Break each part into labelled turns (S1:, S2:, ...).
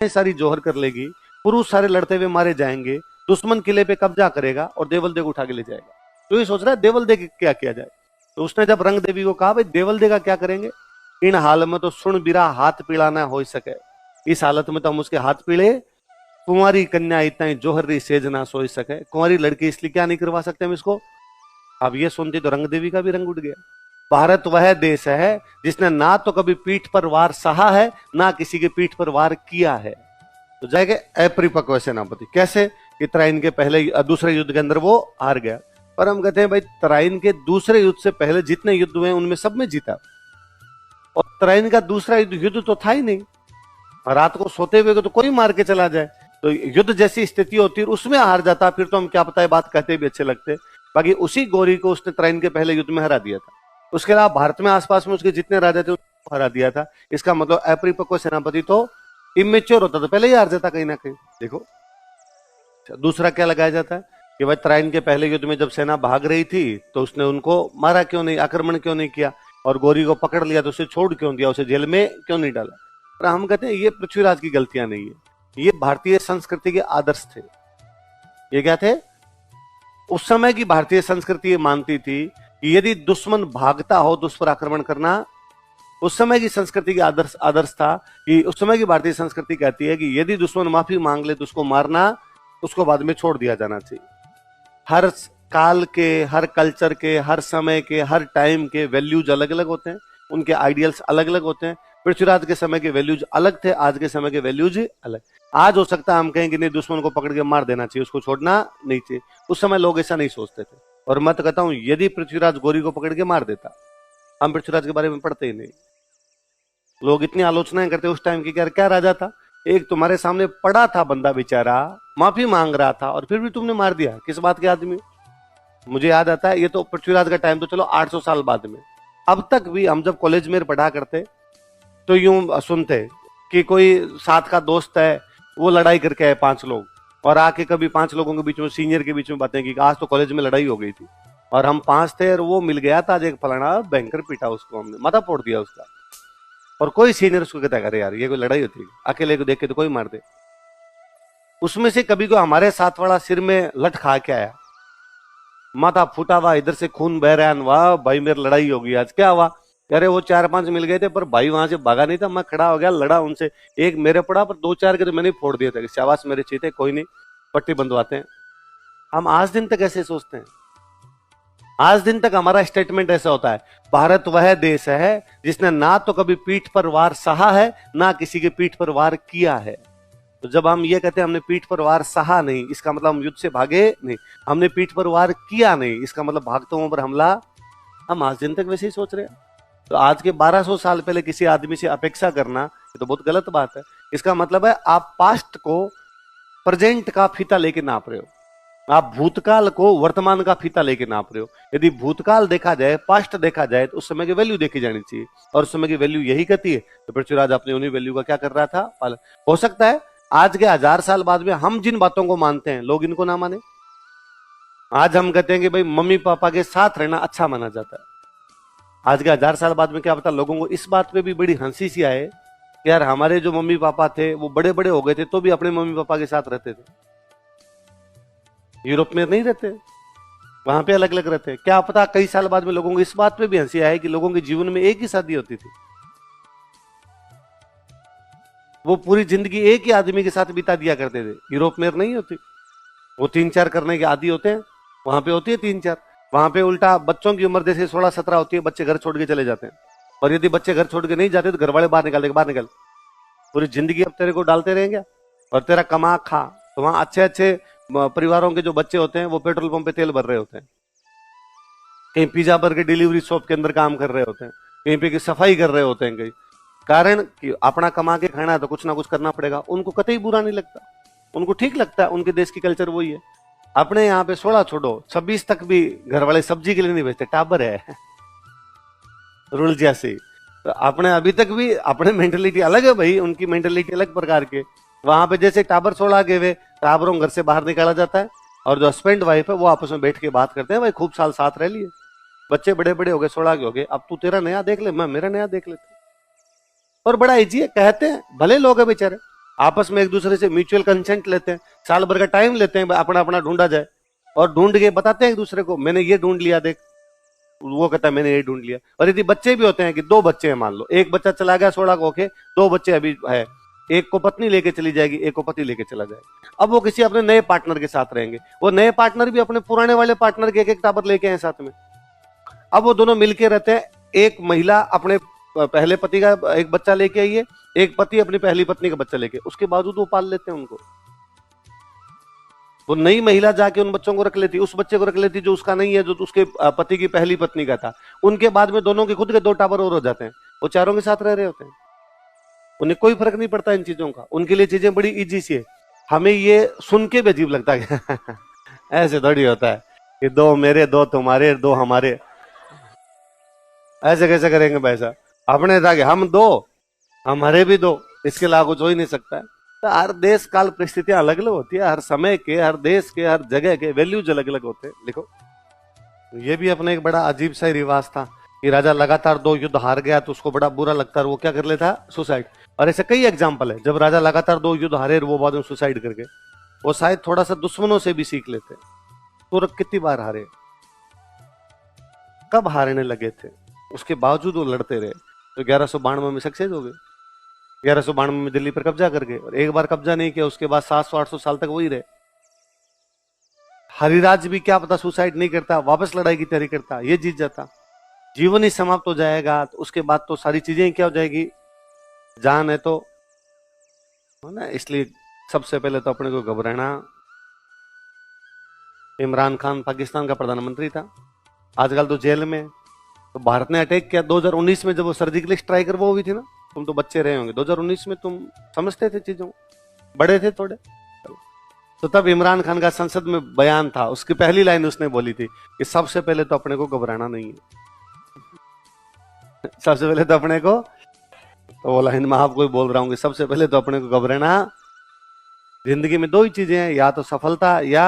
S1: सारी जोहर कर लेगी, पुरुष सारे लड़ते हुए मारे जाएंगे, दुश्मन किले पे कब्जा करेगा और देवल देव उठा के ले जाएगा। तो ये सोच रहा है देवल दे क्या किया जाए। तो उसने जब रंग देवी को कहा भाई देवल दे का क्या करेंगे, इन हाल में तो सुन बिरा हाथ पीड़ा ना हो सके, इस हालत में तो हम उसके हाथ पीड़े, कुंवारी कन्या इतना जोहर रही सेज ना सो सके, कुंवारी लड़की इसलिए क्या नहीं करवा सकते हम इसको। अब ये सुनते तो रंग देवी का भी रंग उठ गया। भारत वह देश है जिसने ना तो कभी पीठ पर वार सहा है, ना किसी के पीठ पर वार किया है। तो जाएगा अपरिपक्व सेनापति, कैसे कि तराइन के पहले दूसरे युद्ध के अंदर वो हार गया। पर हम कहते हैं भाई तराइन के दूसरे युद्ध से पहले जितने युद्ध हुए उनमें सब में जीता, और तराइन का दूसरा युद्ध तो था ही नहीं। रात को सोते हुए तो कोई मार के चला जाए, तो युद्ध जैसी स्थिति होती है उसमें हार जाता, फिर तो हम क्या पता है बात कहते भी अच्छे लगते। बाकी उसी गौरी को उसने तराइन के पहले युद्ध में हरा दिया था। उसके अलावा भारत में आसपास में उसके जितने राजा थे उनको हरा दिया था। इसका मतलब अपरिपक्व सेनापति तो इमेच्योर होता था, पहले ही हार जाता कहीं ना कहीं। देखो दूसरा क्या लगाया जाता है कि भाई तराइन के पहले युद्ध में जब सेना भाग रही थी तो उसने उनको मारा क्यों नहीं, आक्रमण क्यों नहीं किया, और गौरी को पकड़ लिया तो उसे छोड़ क्यों दिया, उसे जेल में क्यों नहीं डाला। पर हम कहते हैं ये पृथ्वीराज की गलतियां नहीं है, ये भारतीय संस्कृति के आदर्श थे। ये क्या थे, उस समय की भारतीय संस्कृति ये मानती थी कि यदि दुश्मन भागता हो तो उस पर आक्रमण करना, उस समय की संस्कृति के आदर्श था कि उस समय की भारतीय संस्कृति कहती है कि यदि दुश्मन माफी मांग ले तो उसको मारना, उसको बाद में छोड़ दिया जाना चाहिए। हर काल के, हर कल्चर के, हर समय के, हर टाइम के वैल्यूज अलग अलग होते हैं, उनके आइडियल्स अलग अलग होते हैं। पृथ्वीराज के समय के वैल्यूज अलग थे, आज के समय के वैल्यूज अलग। आज हो सकता है हम कहें कि नहीं दुश्मन को पकड़ के मार देना चाहिए, उसको छोड़ना नहीं चाहिए, उस समय लोग ऐसा नहीं सोचते थे। और मैं तो कहता हूं यदि पृथ्वीराज गौरी को पकड़ के मार देता, हम पृथ्वीराज के बारे में पढ़ते ही नहीं। लोग इतनी आलोचनाएं करते उस टाइम की, क्या राजा था, एक तुम्हारे सामने पड़ा था बंदा बेचारा, माफी मांग रहा था और फिर भी तुमने मार दिया, किस बात के आदमी। मुझे याद आता है ये तो पृथ्वीराज का टाइम तो चलो 800 साल बाद में, अब तक भी हम जब कॉलेज में पढ़ा करते तो यूं सुनते कि कोई साथ का दोस्त है वो लड़ाई करके आए 5 लोग, और आके कभी 5 लोगों के बीच में, सीनियर के बीच में बातें की आज तो कॉलेज में लड़ाई हो गई थी और हम 5 थे और वो मिल गया था आज एक फलाना, भयंकर पीटा उसको, हमने माथा फोड़ दिया उसका। और कोई सीनियर उसको कहता अरे यार ये कोई लड़ाई होती है, अकेले को देख के तो कोई मार दे। उसमें से कभी को हमारे साथ वाला सिर में लट खा के आया, माथा फूटा हुआ, इधर से खून बह रहा है, वाह भाई मेरी लड़ाई होगी आज, क्या हुआ, अरे वो 4-5 मिल गए थे पर भाई वहां से भागा नहीं था, मैं खड़ा हो गया लड़ा उनसे, एक मेरे पड़ा पर 2-4 के तो मैंने फोड़ दिए थे, शाबाश मेरे चीते, कोई नहीं पट्टी बंधवाते हैं। हम आज दिन तक ऐसे सोचते हैं, आज दिन तक हमारा स्टेटमेंट ऐसा होता है, भारत वह देश है जिसने ना तो कभी पीठ पर वार सहा है, ना किसी के पीठ पर वार किया है। तो जब हम ये कहते हैं हमने पीठ पर वार सहा नहीं, इसका मतलब हम युद्ध से भागे नहीं, हमने पीठ पर वार किया नहीं, इसका मतलब भागतों पर हमला, हम आज दिन तक वैसे ही सोच रहे हैं। तो आज के 1200 साल पहले किसी आदमी से अपेक्षा करना ये तो बहुत गलत बात है। इसका मतलब है आप पास्ट को प्रेजेंट का फीता लेके नाप रहे हो, आप भूतकाल को वर्तमान का फीता लेके नाप रहे हो। यदि भूतकाल देखा जाए, पास्ट देखा जाए तो उस समय की वैल्यू देखी जानी चाहिए, और उस समय की वैल्यू यही कहती है। तो पृथ्वीराज अपने उन्हीं वैल्यू का क्या कर रहा था, पालन। हो सकता है आज के 1000 साल बाद में हम जिन बातों को मानते हैं लोग इनको ना माने। आज हम कहते हैं कि भाई मम्मी पापा के साथ रहना अच्छा माना जाता है, आज के 1000 साल बाद में क्या पता लोगों को इस बात पे भी बड़ी हंसी सी आए कि यार हमारे जो मम्मी पापा थे वो बड़े बड़े हो गए थे तो भी अपने मम्मी पापा के साथ रहते थे, यूरोप में नहीं रहते, वहां पे अलग अलग रहते। क्या पता कई साल बाद में लोगों को इस बात पे भी हंसी आए कि लोगों के जीवन में एक ही शादी होती थी, वो पूरी जिंदगी एक ही आदमी के साथ बिता दिया करते थे। यूरोप में नहीं होती, वो 3-4 करने के आदी होते हैं, वहां पे होती है 3-4। वहां पे उल्टा बच्चों की उम्र जैसे 16-17 होती है, बच्चे घर छोड़ के चले जाते हैं, और यदि बच्चे घर छोड़ के नहीं जाते तो घर वाले बाहर निकाल देंगे, बाहर निकल, पूरी जिंदगी अब तेरे को डालते रहेंगे और तेरा कमा खा। तो वहां अच्छे अच्छे परिवारों के जो बच्चे होते हैं वो पेट्रोल पंप पे तेल भर रहे होते हैं, कहीं पिज्जा बर्गर डिलीवरी शॉप के अंदर काम कर रहे होते हैं, कहीं पे सफाई कर रहे होते हैं, कहीं कारण कि अपना कमा के खाना है तो कुछ ना कुछ करना पड़ेगा। उनको कतई बुरा नहीं लगता, उनको ठीक लगता है, उनके देश की कल्चर वही है। अपने यहाँ पे 16 छोड़ो 26 तक भी घर वाले सब्जी के लिए नहीं बेचते, टाबर है रुल जैसे। तो अपने अभी तक भी अपने मेंटेलिटी अलग है भाई, उनकी मेंटेलिटी अलग प्रकार के। वहां पे जैसे टाबर छोड़ा गए हुए टाबरों घर से बाहर निकाला जाता है, और जो हस्बैंड वाइफ है वो आपस में बैठ के बात करते हैं, भाई खूब साल साथ रह लिए, बच्चे बड़े बड़े हो गए, 16 के हो गए, अब तू तेरा नया देख ले, मैं मेरा नया देख लेता। और बड़ा इजी है, कहते हैं भले लोग है बेचारे, आपस में एक दूसरे से म्यूचुअल कंसेंट लेते हैं, साल भर का टाइम लेते हैं, अपना अपना ढूंढा जाए, और ढूंढ के बताते हैं एक दूसरे को, मैंने ये ढूंढ लिया देख, वो कहता है मैंने ये ढूंढ लिया। और यदि बच्चे भी होते हैं कि दो बच्चे हैं, मान लो एक बच्चा चला गया सोड़ा होके, दो बच्चे अभी है, एक को पत्नी लेके चली जाएगी, एक को पति लेके चला जाएगा। अब वो किसी अपने नए पार्टनर के साथ रहेंगे, वो नए पार्टनर भी अपने पुराने वाले पार्टनर के एक एक टाबर लेके हैं साथ में। अब वो दोनों मिलके रहते हैं, एक महिला अपने पहले पति का एक बच्चा लेके आई है, एक पति अपनी पहली पत्नी का बच्चा लेके, उसके बावजूद वो पाल लेते हैं उनको। वो नई महिला जाके उन बच्चों को रख लेती, उस बच्चे को रख लेती जो उसका नहीं है, जो उसके पति की पहली पत्नी का था। उनके बाद में दोनों के खुद के दो टावर और हो जाते हैं, वो चारों के साथ रह रहे होते हैं, उन्हें कोई फर्क नहीं पड़ता इन चीजों का, उनके लिए चीजें बड़ी इजी सी है। हमें ये सुन के भी अजीब लगता है ऐसे थोड़ी होता है कि दो मेरे दो तुम्हारे दो हमारे, ऐसे कैसे करेंगे भाई साहब? अपने था कि हम दो हमारे भी दो, इसके अलावा कुछ हो ही नहीं सकता है। तो हर देश काल परिस्थितियां अलग अलग होती है, हर समय के, हर देश के, हर जगह के वैल्यूज अलग अलग होते हैं। देखो ये भी अपने एक बड़ा अजीब सा रिवाज था कि राजा लगातार 2 युद्ध हार गया तो उसको बड़ा बुरा लगता है, वो क्या कर लेता, सुसाइड। और ऐसे कई एग्जाम्पल है, जब राजा लगातार 2 युद्ध हारे वो बाद में सुसाइड करके, वो शायद थोड़ा सा दुश्मनों से भी सीख लेते। तुर्क कितनी बार हारे, कब हारने लगे थे, उसके बावजूद वो लड़ते रहे, तो 1192 में सक्सेस हो गए। 1192 में दिल्ली पर कब्जा कर गए, और एक बार कब्जा नहीं किया उसके बाद 700-800 साल तक वही रहे। हरिराज भी क्या पता सुसाइड नहीं करता, वापस लड़ाई की तैयारी करता, ये जीत जाता। जीवन ही समाप्त हो जाएगा तो उसके बाद तो सारी चीजें क्या हो जाएगी, जान है तो है ना। इसलिए सबसे पहले तो अपने को घबराना। इमरान खान पाकिस्तान का प्रधानमंत्री था, आजकल तो जेल में। तो भारत ने अटैक किया 2019 में, जब वो सर्जिकल स्ट्राइक वो हुई थी ना, तुम तो बच्चे रहे होंगे 2019 में, तुम समझते थे चीजों, बड़े थे थोड़े। तो तब इमरान खान का संसद में बयान था, उसकी पहली लाइन उसने बोली थी कि सबसे पहले तो अपने को घबराना नहीं है सबसे पहले तो अपने को, तो वो लाइन मैं आपको ही बोल रहा हूँ कि सबसे पहले तो अपने को घबराना। जिंदगी में 2 ही चीजें हैं, या तो सफलता या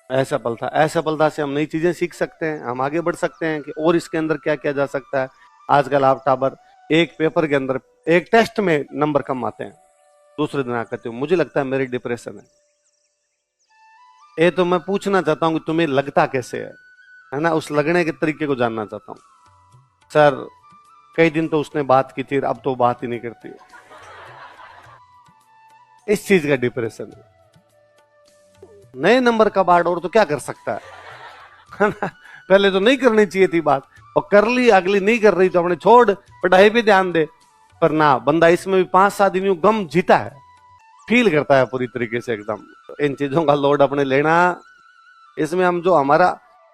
S1: असफलता। असफलता से हम नई चीजें सीख सकते हैं, हम आगे बढ़ सकते हैं कि और इसके अंदर क्या किया जा सकता है। आजकल आप टाबर एक पेपर के अंदर एक टेस्ट में नंबर कम आते हैं, दूसरे दिन आकर मुझे लगता है मेरी डिप्रेशन है। ये तो मैं पूछना चाहता हूं कि तुम्हें लगता कैसे है ना, उस लगने के तरीके को जानना चाहता हूं। सर कई दिन तो उसने बात की थी, अब तो बात ही नहीं करती, इस चीज का डिप्रेशन है। नए नंबर का बाढ़ और तो क्या कर सकता है ना, पहले तो नहीं करनी चाहिए थी बात, और कर ली, अगली नहीं कर रही तो अपने छोड़, पढ़ाई पे ध्यान दे। पर ना, बंदा इसमें भी 5-7 दिन गम जीता है, फील करता है पूरी तरीके से एकदम। तो इन चीजों का लोड अपने लेना, इसमें हम जो हमारा,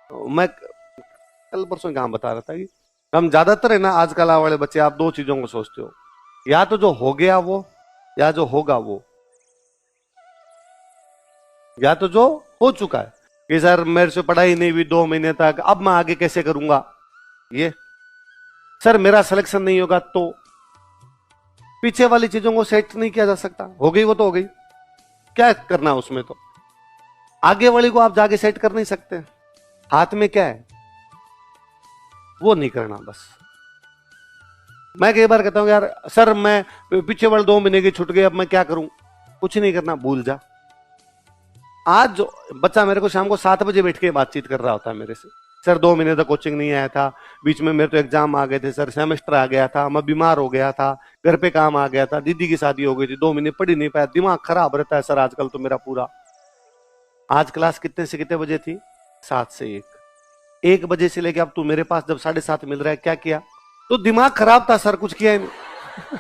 S1: मैं कल परसों कहां बता रहा था कि हम ज्यादातर है ना, आजकल वाले बच्चे, आप 2 चीजों को सोचते हो, या तो जो हो गया वो, या जो होगा वो। या तो जो हो चुका है कि सर मेरे से पढ़ाई नहीं हुई 2 महीने तक, अब मैं आगे कैसे करूंगा, ये सर मेरा सिलेक्शन नहीं होगा, तो पीछे वाली चीजों को सेट नहीं किया जा सकता। हो गई वो तो हो गई, क्या करना उसमें, तो आगे वाली को आप जाके सेट कर नहीं सकते। हाथ में क्या है वो नहीं करना बस। मैं कई बार कहता हूं यार सर मैं पीछे वाले 2 महीने की छूट गई, अब मैं क्या करूं, कुछ नहीं करना, भूल जा। आज जो बच्चा मेरे को शाम को 7 बजे बैठ के बातचीत कर रहा होता है मेरे से, सर 2 महीने तक कोचिंग नहीं आया था, बीच में मेरे तो एग्जाम आ गए थे सर, सेमेस्टर आ गया था, मैं बीमार हो गया था, घर पे काम आ गया था, दीदी की शादी हो गई थी, 2 महीने पढ़ ही नहीं पाया, दिमाग खराब रहता है सर आजकल तो मेरा पूरा। आज क्लास कितने से कितने बजे थी, 7 से 1 बजे से लेके अब तू मेरे पास जब 7:30 मिल रहा है, क्या किया, तो दिमाग खराब था सर, कुछ किया ही नहीं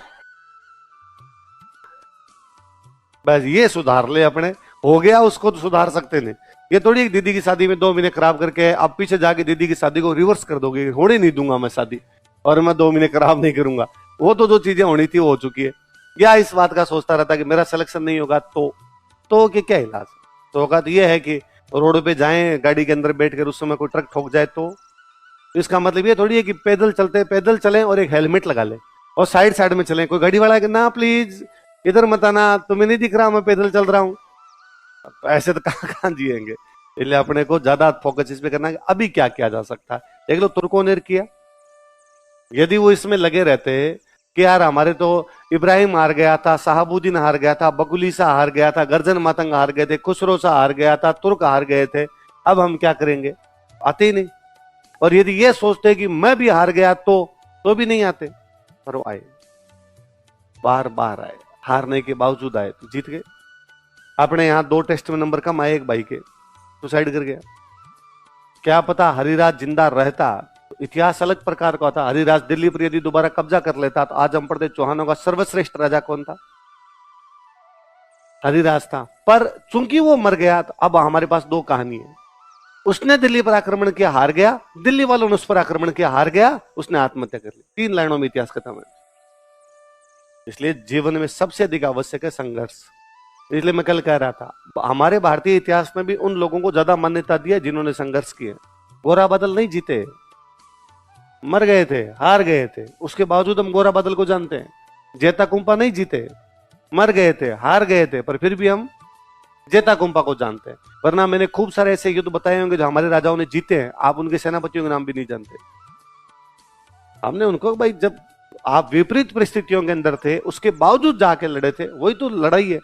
S1: बस ये सुधार ले अपने, हो गया उसको तो सुधार सकते नहीं। ये थोड़ी एक दीदी की शादी में 2 महीने खराब करके अब पीछे जाके दीदी की शादी को रिवर्स कर दोगे, होने नहीं दूंगा मैं शादी, और मैं 2 महीने खराब नहीं करूंगा। वो तो जो चीजें होनी थी वो हो चुकी है। या इस बात का सोचता रहता कि मेरा सिलेक्शन नहीं होगा तो कि क्या इलाज, तो होगा तो ये है कि रोड पे जाएं गाड़ी के अंदर बैठ कर, उस समय कोई ट्रक ठोक जाए तो इसका मतलब ये थोड़ी है कि पैदल चलें और एक हेलमेट लगा लें और साइड में चलें। कोई गाड़ी वाला है कि ना प्लीज इधर मत आना, तुम्हें नहीं दिख रहा मैं पैदल चल रहा हूं, तो ऐसे तो कहां जिएंगे। इसलिए अपने को ज्यादा फोकस इस पे करना है अभी क्या किया जा सकता है। देख लो तुर्कों ने किया, यदि वो इसमें लगे रहते कि यार हमारे तो इब्राहिम हार गया था, शहाबुद्दीन हार गया था, बकुली शाह हार गया था, गर्जन मातंग हार गए थे, खुसरो शाह हार गया था, तुर्क हार गए थे, अब हम क्या करेंगे? आते ही नहीं। और यदि ये सोचते कि मैं भी हार गया तो भी नहीं आते। पर वो आए, बार बार आए, हारने के बावजूद आए तो जीत गए। अपने यहाँ 2 टेस्ट में नंबर कम आए एक भाई के, सुसाइड कर गया। क्या पता हरिराज जिंदा रहता तो इतिहास अलग प्रकार का होता। हरिराज दिल्ली पर यदि दोबारा कब्जा कर लेता तो आज हम पढ़ते चौहानों का सर्वश्रेष्ठ राजा कौन था? हरिराज था। पर चूंकि वो मर गया तो अब हमारे पास 2 कहानी है। उसने दिल्ली पर आक्रमण किया, हार गया, दिल्ली वालों ने उस पर आक्रमण किया, हार गया, उसने आत्महत्या कर ली। 3 लाइनों में इतिहास खत्म है। इसलिए जीवन में सबसे अधिक आवश्यक है संघर्ष। इसलिए मैं कल कह रहा था, हमारे भारतीय इतिहास में भी उन लोगों को ज्यादा मान्यता दी है जिन्होंने संघर्ष किए। गोरा बादल नहीं जीते, मर गए थे, हार गए थे, उसके बावजूद हम गोरा बादल को जानते हैं। जेता कुंपा नहीं जीते, मर गए थे, हार गए थे, पर फिर भी हम जेता कुंपा को जानते हैं। वरना मैंने खूब सारे ऐसे युद्ध बताए होंगे जो हमारे राजाओं ने जीते हैं, आप उनके सेनापतियों के नाम भी नहीं जानते। हमने उनको, भाई जब आप विपरीत परिस्थितियों के अंदर थे उसके बावजूद जाके लड़े थे, वही तो लड़ाई है।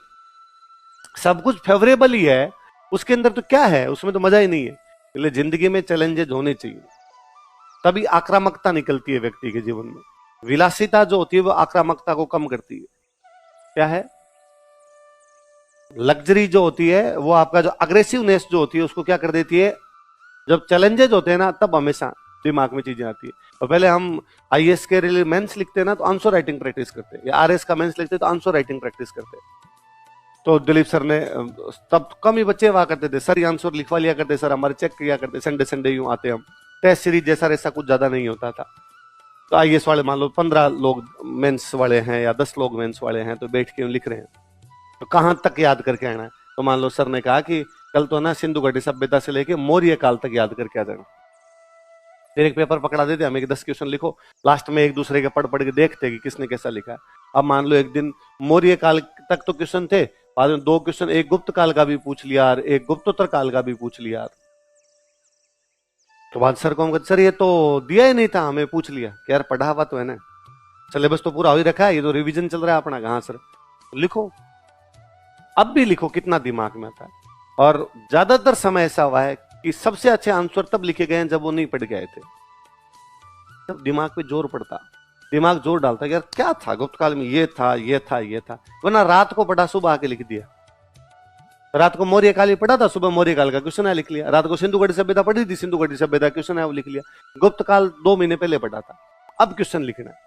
S1: सब कुछ फेवरेबल ही है, उसके अंदर तो क्या है, उसमें तो मजा ही नहीं है। इसलिए जिंदगी में चैलेंजेस होने चाहिए, तभी आक्रामकता निकलती है व्यक्ति के जीवन में। विलासिता जो होती है वो आक्रामकता को कम करती है। क्या है? लग्जरी जो होती है वो आपका जो अग्रेसिवनेस जो होती है उसको क्या कर देती है? जब चैलेंजेस होते हैं ना तब हमेशा दिमाग में चीजें आती है। और पहले हम आईएएस के लिए मेंस लिखते हैं ना तो आंसर राइटिंग प्रैक्टिस करते हैं, या आरएस का मेंस लिखते हैं तो आंसर राइटिंग प्रैक्टिस करते हैं। तो दिलीप सर ने, तब कम ही बच्चे हुआ करते थे, सर ये आंसर लिखवा लिया करते, सर हमारे चेक किया करते, संडे संडे यूं आते हम। टेस्ट सीरीज जैसा ऐसा कुछ ज्यादा नहीं होता था। तो आईएएस वाले मान लो 15 लोग मेंस वाले हैं या 10 लोग मेंस वाले हैं, तो बैठ के लिख रहे हैं, तो कहां तक याद करके आना है? तो मान लो सर ने कहा कि कल तो ना सिंधु घाटी सभ्यता से लेके मौर्य काल तक याद करके आ जाना। फिर एक पेपर पकड़ा देते हमें कि 10 क्वेश्चन लिखो, लास्ट में एक दूसरे के पढ़ पढ़ के देखते कि किसने कैसा लिखा। अब मान लो एक दिन मौर्य काल तक तो क्वेश्चन थे, बाद में 2 क्वेश्चन एक गुप्त काल का भी पूछ लिया और एक गुप्तोत्तर काल का भी पूछ लिया। तो बाद सर को हम कहते, सर ये तो दिया ही नहीं था, हमें पूछ लिया कि यार पढ़ा हुआ तो है ना, सिलेबस तो पूरा हो ही रखा है, ये तो रिवीजन चल रहा है अपना। कहां सर? लिखो, अब भी लिखो, कितना दिमाग में आता है। और ज्यादातर समय ऐसा हुआ है कि सबसे अच्छे आंसर तब लिखे गए हैं जब वो नहीं पढ़ गए थे, तब दिमाग पे जोर पड़ता, दिमाग जोर डालता कि यार क्या था गुप्त काल में, ये था ये था ये था। वरना रात को पढ़ा, सुबह आके लिख दिया। रात को मौर्य काल ही पढ़ा था, सुबह मौर्य काल का क्वेश्चन है लिख लिया। रात को सिंधु घाटी सभ्यता पढ़ी थी, सिंधु घाटी सभ्यता क्वेश्चन है वो लिख लिया। गुप्त काल 2 महीने पहले पढ़ा था, अब क्वेश्चन लिखना है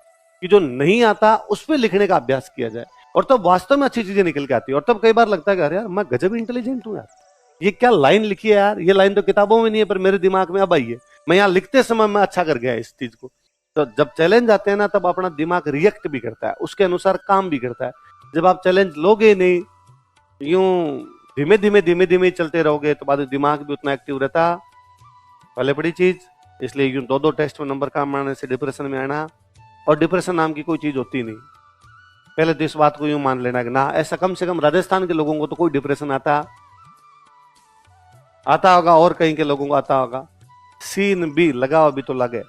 S1: कि जो नहीं आता उस पर लिखने का अभ्यास किया जाए, और तब वास्तव में अच्छी चीजें निकल के आती है। और तब कई बार लगता है कि अरे यार मैं गजब इंटेलिजेंट हूं यार, ये क्या लाइन लिखी है यार, ये लाइन तो किताबों में नहीं है पर मेरे दिमाग में अब आई है, मैं यहाँ लिखते समय मैं अच्छा कर गया इस चीज को। तो जब चैलेंज आते हैं ना तब अपना दिमाग रिएक्ट भी करता है, उसके अनुसार काम भी करता है। जब आप चैलेंज लोगे नहीं, यूं धीमे धीमे धीमे धीमे चलते रहोगे तो बाद में दिमाग भी उतना एक्टिव रहता। पहले बड़ी चीज, इसलिए यूं 2-2 टेस्ट में नंबर कम आने से डिप्रेशन में आना, और डिप्रेशन नाम की कोई चीज होती नहीं। पहले तो इस बात को यूं मान लेना कि ना, ऐसा कम से कम राजस्थान के लोगों को तो कोई डिप्रेशन आता होगा, और कहीं के लोगों को आता होगा। सीन बी लगाओ अभी तो लगे।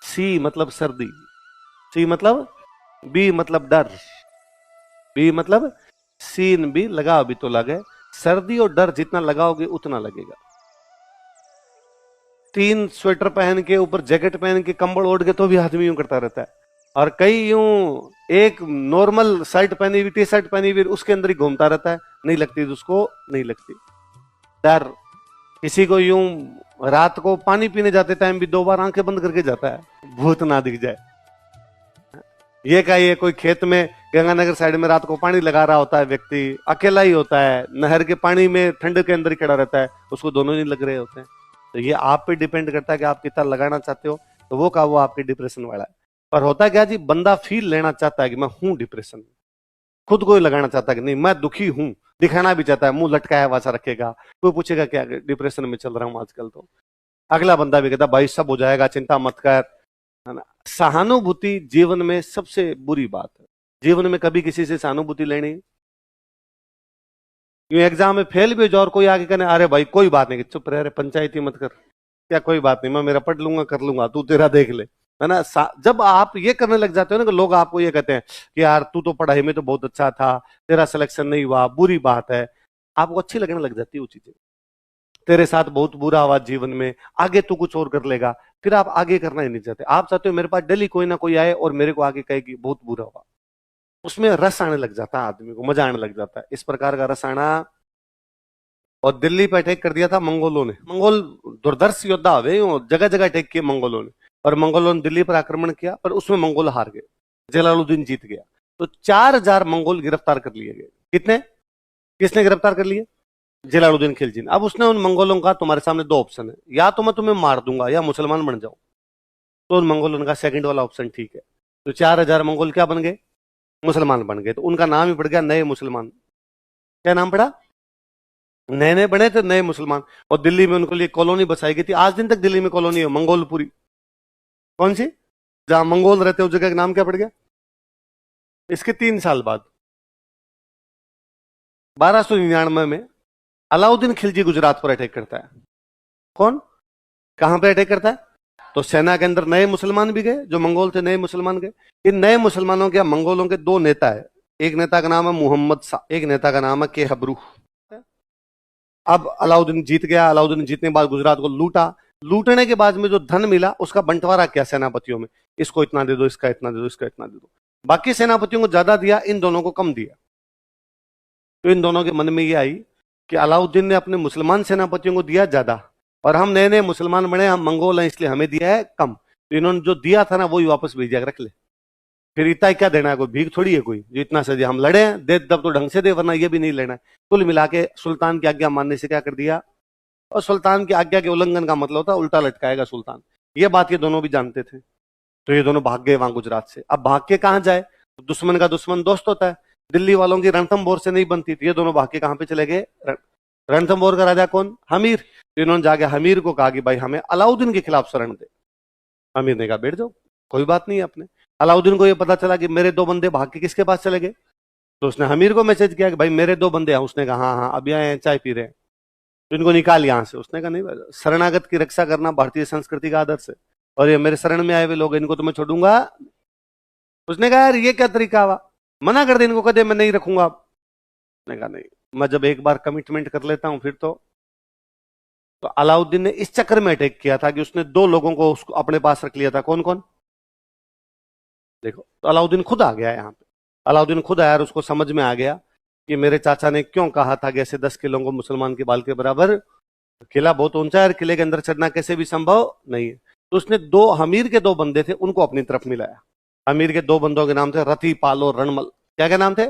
S1: सी मतलब सर्दी, सी मतलब, बी मतलब डर, बी मतलब सीन बी लगाओ अभी तो लगे। सर्दी और डर जितना लगाओगे उतना लगेगा। 3 स्वेटर पहन के ऊपर जैकेट पहन के कंबल ओढ़ के तो भी आदमी यूं करता रहता है, और कई यूं एक नॉर्मल शर्ट पहनी हुई, टी शर्ट पहनी हुई, उसके अंदर ही घूमता रहता है, नहीं लगती उसको, नहीं लगती। डर, किसी को यूं रात को पानी पीने जाते टाइम भी 2 बार आंखें बंद करके जाता है, भूत ना दिख जाए। ये का ये कोई खेत में गंगानगर साइड में रात को पानी लगा रहा होता है, व्यक्ति अकेला ही होता है, नहर के पानी में ठंड के अंदर ही खड़ा रहता है, उसको दोनों नहीं लग रहे होते हैं। तो ये आप पे डिपेंड करता है कि आप कितना लगाना चाहते हो, तो वो का वो आपके डिप्रेशन वाला है। पर होता क्या जी, बंदा फील लेना चाहता है कि मैं हूं डिप्रेशन में, खुद को ही लगाना चाहता है कि नहीं मैं दुखी हूं, दिखाना भी चाहता है, मुंह लटकाया वैसा रखेगा। कोई पूछेगा क्या डिप्रेशन में चल रहा हूं आजकल, तो अगला बंदा भी कहता भाई सब हो जाएगा, चिंता मत कर, है ना। सहानुभूति जीवन में सबसे बुरी बात है। जीवन में कभी किसी से सहानुभूति लेनी, यूं एग्जाम में फेल भी हो जाओ और कोई आगे कहने अरे भाई कोई बात नहीं, चुप रह, पंचायती मत कर, क्या कोई बात नहीं, मैं मेरा पढ़ लूंगा कर लूंगा, तू तेरा देख ले, है ना। जब आप ये करने लग जाते हो ना कि लोग आपको ये कहते हैं कि यार तू तो पढ़ाई में तो बहुत अच्छा था, तेरा सिलेक्शन नहीं हुआ, बुरी बात है, आपको अच्छी लगने लग जाती है वो चीजें। तेरे साथ बहुत बुरा हुआ जीवन में, आगे तू कुछ और कर लेगा, फिर आप आगे करना ही नहीं चाहते। आप चाहते हो मेरे पास डेली कोई ना कोई आए और मेरे को आगे कहे कि बहुत बुरा हुआ। उसमें रस आने लग जाता है, आदमी को मजा आने लग जाता है, इस प्रकार का रस आना। और दिल्ली पे अटैक कर दिया था मंगोलों ने। मंगोल दुर्धर्ष योद्धा हुए, जगह जगह अटैक किए मंगोलों ने। और मंगोलों ने दिल्ली पर आक्रमण किया, पर उसमें मंगोल हार गए, जलालुद्दीन जीत गया। तो 4,000 मंगोल गिरफ्तार कर लिए गए। कितने? किसने गिरफ्तार कर लिए? जलालुद्दीन खिलजी ने। अब उसने उन मंगोलों का, तुम्हारे सामने दो ऑप्शन है, या तो मैं तुम्हें मार दूंगा या मुसलमान बन जाओ। तो उन मंगोलों का सेकंड वाला ऑप्शन ठीक है। तो 4,000 मंगोल क्या बन गए? मुसलमान बन गए। तो उनका नाम ही पड़ गया नए मुसलमान। क्या नाम पड़ा? नए नए बने थे नए मुसलमान। और दिल्ली में उनको लिए कॉलोनी बसाई गई थी। आज दिन तक दिल्ली में कॉलोनी है मंगोलपुरी। कौन सी? जहां मंगोल रहते उस जगह का नाम क्या पड़ गया? इसके 3 साल बाद 1299 में अलाउद्दीन खिलजी गुजरात पर अटैक करता है। कौन? कहां पे अटैक करता है? तो सेना के अंदर नए मुसलमान भी गए, जो मंगोल थे नए मुसलमान गए। इन नए मुसलमानों के, मंगोलों के दो नेता है। एक नेता का नाम है मोहम्मद शाह, एक नेता का नाम है के हबरू। अब अलाउद्दीन जीत गया। अलाउद्दीन जीतने के बाद गुजरात को लूटा। लूटने के बाद में जो धन मिला उसका बंटवारा किया सेनापतियों में। इसको इतना दे दो, इसका इतना दे दो, इसका इतना दे दो। बाकी सेनापतियों को ज्यादा दिया, इन दोनों को कम दिया। तो इन दोनों के मन में ये आई कि अलाउद्दीन ने अपने मुसलमान सेनापतियों को दिया ज्यादा, और हम नए नए मुसलमान बने, हम मंगोल हैं, इसलिए हमें दिया है कम। तो इन्होंने जो दिया था ना वही वापस भेज दिया, रख ले। फिर इतना क्या देना है, कोई भीख थोड़ी है कोई जो इतना सजे हम लड़े हैं, दे दब तो ढंग से दे, वरना ये भी नहीं लेना है। कुल मिला के सुल्तान की आज्ञा मानने से क्या कर दिया। और सुल्तान की आज्ञा के उल्लंघन का मतलब होता है उल्टा लटकाएगा सुल्तान। ये बात ये दोनों भी जानते थे। तो ये दोनों भाग गए वहां गुजरात से। अब भाग के कहां जाए? दुश्मन का दुश्मन दोस्त होता है। दिल्ली वालों की रणथंभौर से नहीं बनती थी। ये दोनों भाग के कहां पे चले गए? रणथंभौर का राजा कौन? हमीर। तो इन्होंने जाके हमीर को कहा कि भाई हमें अलाउद्दीन के खिलाफ शरण दे। हमीर ने कहा बैठ जाओ, कोई बात नहीं है अपने। अलाउद्दीन को यह पता चला कि मेरे दो बंदे भाग के किसके पास चले गए। तो उसने हमीर को मैसेज किया कि भाई मेरे दो बंदे हैं। उसने कहा हाँ हाँ अभी आए हैं, चाय पी रहे हैं, तो इनको निकाल यहां से। उसने कहा नहीं, शरणागत की रक्षा करना भारतीय संस्कृति का आदर्श है, और ये मेरे शरण में आए हुए लोग, इनको तो मैं छोड़ूंगा। उसने कहा यार ये क्या तरीका हुआ, मना कर दे इनको, कदे मैं नहीं रखूंगा। उसने कहा नहीं, मैं जब एक बार कमिटमेंट कर लेता हूं फिर तो अलाउद्दीन ने इस चक्कर में अटैक किया था कि उसने दो लोगों को उसको अपने पास रख लिया था। कौन कौन? देखो, तो अलाउद्दीन खुद आ गया यहाँ पे। अलाउद्दीन खुद आया और उसको समझ में आ गया कि मेरे चाचा ने क्यों कहा था कि ऐसे 10 किलो को मुसलमान के बाल के बराबर। किला बहुत ऊंचा है और किले के अंदर चढ़ना कैसे भी संभव नहीं है। तो उसने दो हमीर के दो बंदे थे उनको अपनी तरफ मिलाया। हमीर के दो बंदों के नाम थे रतिपाल और रणमल। क्या क्या नाम थे?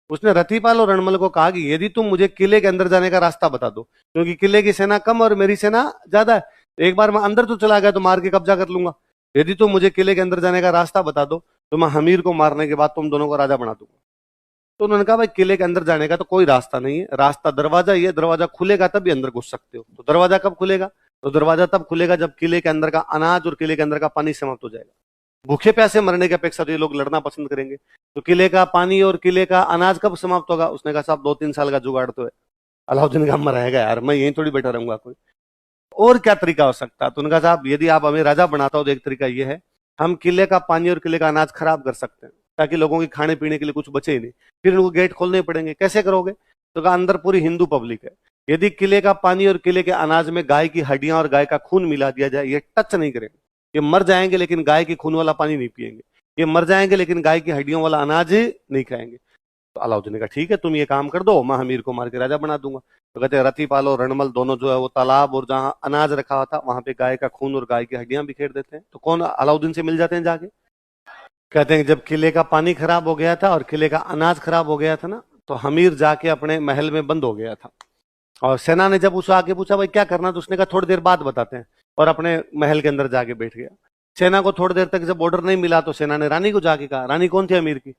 S1: उसने रतिपाल और रणमल को कहा कि यदि तुम मुझे किले के अंदर जाने का रास्ता बता दो, क्योंकि किले की सेना कम और मेरी सेना ज्यादा है, एक बार मैं अंदर तो चला गया तो मार के कब्जा कर लूंगा। यदि तुम मुझे किले के अंदर जाने का रास्ता बता दो तो मैं हमीर को मारने के बाद तुम दोनों को राजा बना दूंगा। तो उन्होंने कहा भाई किले के अंदर जाने का तो कोई रास्ता नहीं है, रास्ता दरवाजा, ये दरवाजा खुलेगा तभी अंदर घुस सकते हो। तो दरवाजा कब खुलेगा? तो दरवाजा तब खुलेगा जब किले के अंदर का अनाज और किले के अंदर का पानी समाप्त हो जाएगा। भूखे प्यासे मरने की अपेक्षा तो ये लोग लड़ना पसंद करेंगे। तो किले का पानी और किले का अनाज कब समाप्त होगा? उसने कहा साहब 2-3 साल का जुगाड़ तो है। अलाउद्दीन का हम रहेगा यार, मैं यहीं थोड़ी बैठा रहूंगा, कोई और क्या तरीका हो सकता है? तो उनका साहब यदि आप हमें राजा बनाता हो तो एक तरीका यह है, हम किले का पानी और किले का अनाज खराब कर सकते हैं ताकि लोगों के खाने पीने के लिए कुछ बचे ही नहीं। फिर उनको गेट खोलने पड़ेंगे, कैसे करोगे? तो कहा अंदर पूरी हिंदू पब्लिक है, यदि किले का पानी और किले के अनाज में गाय की हड्डियां और गाय का खून मिला दिया जाए, ये टच नहीं करेंगे। ये मर जाएंगे लेकिन गाय के खून वाला पानी नहीं पिएंगे। ये मर जाएंगे लेकिन गाय की हड्डियों वाला अनाज नहीं खाएंगे। तो अलाउद्दीन ने कहा ठीक है तुम ये काम कर दो, मैं हमीर को मार के राजा बना दूंगा। तो कहते हैं रतिपाल और रणमल दोनों जो है वो तालाब और जहां अनाज रखा हुआ था वहां पे गाय का खून और गाय की हड्डियां बिखेर देते हैं। तो कौन अलाउद्दीन से मिल जाते हैं जाके? कहते हैं जब किले का पानी खराब हो गया था और किले का अनाज खराब हो गया था ना, तो हमीर जाके अपने महल में बंद हो गया था। और सेना ने जब उसे आके पूछा भाई क्या करना, तो उसने कहा थोड़ी देर बाद बताते हैं, और अपने महल के अंदर जाके बैठ गया। सेना को थोड़ी देर तक जब ऑर्डर नहीं मिला तो सेना ने रानी को जाके कहा। रानी कौन थी अमीर की?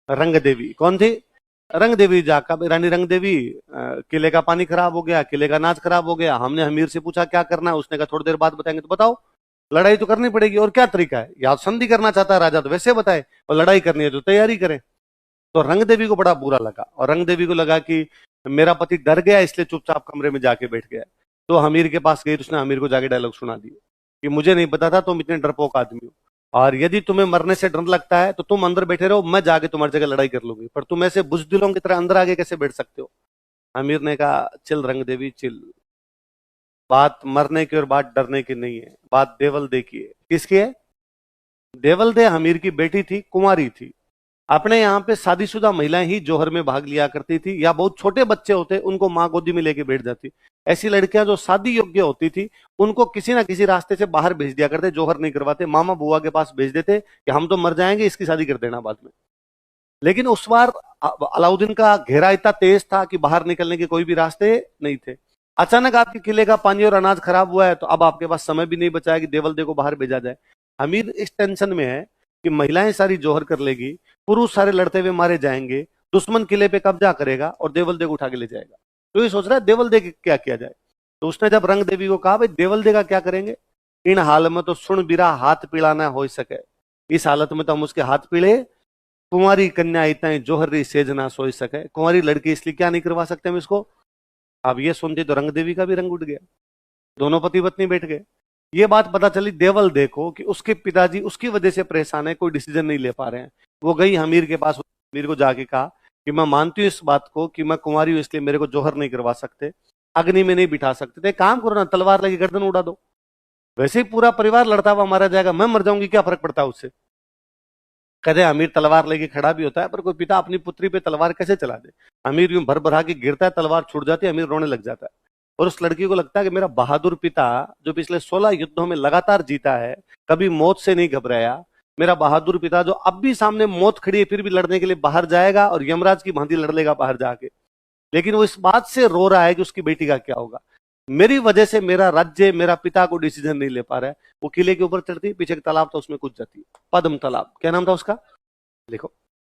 S1: रंग देवी। कौन थी? रंग देवी। जाकर रानी रंग देवी, किले का पानी खराब हो गया, किले का अनाज खराब हो गया, हमने हमीर से पूछा क्या करना है, उसने कहा थोड़ी देर बाद बताएंगे। तो बताओ, लड़ाई तो करनी पड़ेगी, और क्या तरीका है? या संधि करना चाहता है राजा तो वैसे बताए, और लड़ाई करनी है तो तैयारी करें। तो रंग देवी को बड़ा बुरा लगा, और रंग देवी को लगा कि मेरा पति डर गया इसलिए चुपचाप कमरे में जाके बैठ गया। तो हमीर के पास गई तो उसने हमीर को जाके डायलॉग सुना दिए। कि मुझे नहीं पता था तुम इतने डरपोक आदमी हो, और यदि तुम्हें मरने से डर लगता है तो तुम अंदर बैठे रहो, मैं जाके तुम्हारी जगह लड़ाई कर लूंगी, पर तुम ऐसे बुजदिलों की तरह अंदर आगे कैसे बैठ सकते हो। अमीर ने कहा चिल रंग देवी चिल, बात मरने की और बात डरने की नहीं है, बात देवल दे की है। किसकी है? देवल दे हमीर की बेटी थी, कुंवारी थी। अपने यहाँ पे शादीशुदा महिलाएं ही जौहर में भाग लिया करती थी, या बहुत छोटे बच्चे होते उनको माँ गोदी में लेके बैठ जाती। ऐसी लड़कियां जो शादी योग्य होती थी उनको किसी ना किसी रास्ते से बाहर भेज दिया करते, जौहर नहीं करवाते, मामा बुआ के पास भेज देते कि हम तो मर जाएंगे, इसकी शादी कर देना बाद में। लेकिन उस बार अलाउद्दीन का घेरा इतना तेज था कि बाहर निकलने के कोई भी रास्ते नहीं थे। अचानक आपके किले का पानी और अनाज खराब हुआ है, तो अब आपके पास समय भी नहीं बचा है कि देवल दे को बाहर भेजा जाए। अमीर इस टेंशन में है कि महिलाएं सारी जौहर कर लेगी, पुरुष सारे लड़ते हुए मारे जाएंगे, दुश्मन किले पे कब्जा करेगा और देवल दे को उठा के ले जाएगा। तो ये सोच रहा है देवल दे के क्या किया जाए। तो उसने जब रंग देवी को कहा भाई देवल दे का क्या करेंगे, इन हाल में तो सुन बिरा हाथ पीड़ा ना हो सके, इस हालत में तो हम उसके हाथ पीड़े, कुंवारी कन्या इतना जौहरी सेज ना सोच सके, कुंवारी लड़की इसलिए क्या नहीं करवा सकते हम इसको। अब ये सुनते तो रंग देवी का भी रंग उठ गया, दोनों पति पत्नी बैठ गए। ये बात पता चली देवल देखो कि उसके पिताजी उसकी वजह से परेशान है, कोई डिसीजन नहीं ले पा रहे हैं। वो गई हमीर के पास, हमीर को जाके कहा कि मैं मानती हूँ इस बात को कि मैं कुंवारी हूँ इसलिए मेरे को जौहर नहीं करवा सकते, अग्नि में नहीं बिठा सकते, तो एक काम करो ना, तलवार लगी गर्दन उड़ा दो, वैसे ही पूरा परिवार लड़ता हुआ मारा जाएगा, मैं मर जाऊंगी क्या फर्क पड़ता है उससे। कहते अमीर तलवार लेके खड़ा भी होता है, पर कोई पिता अपनी पुत्री पे तलवार कैसे चला दे। अमीर यूं भर भरा के गिरता है, तलवार छूट जाती है, अमीर रोने लग जाता है। और उस लड़की को लगता है कि मेरा बहादुर पिता जो पिछले 16 युद्धों में लगातार जीता है, कभी मौत से नहीं घबराया, मेरा बहादुर पिता जो अब भी सामने मौत खड़ी है फिर भी लड़ने के लिए बाहर जाएगा और यमराज की भांति लड़ लेगा बाहर जाके। लेकिन वो इस बात से रो रहा है कि उसकी बेटी का क्या होगा, मेरी वजह से मेरा राज्य, मेरा पिता को डिसीजन नहीं ले पा रहा है। वो किले के ऊपर चढ़ती, पीछे एक तालाब था उसमें कूद जाती है, पद्म तालाब, क्या नाम था उसका, लिखो।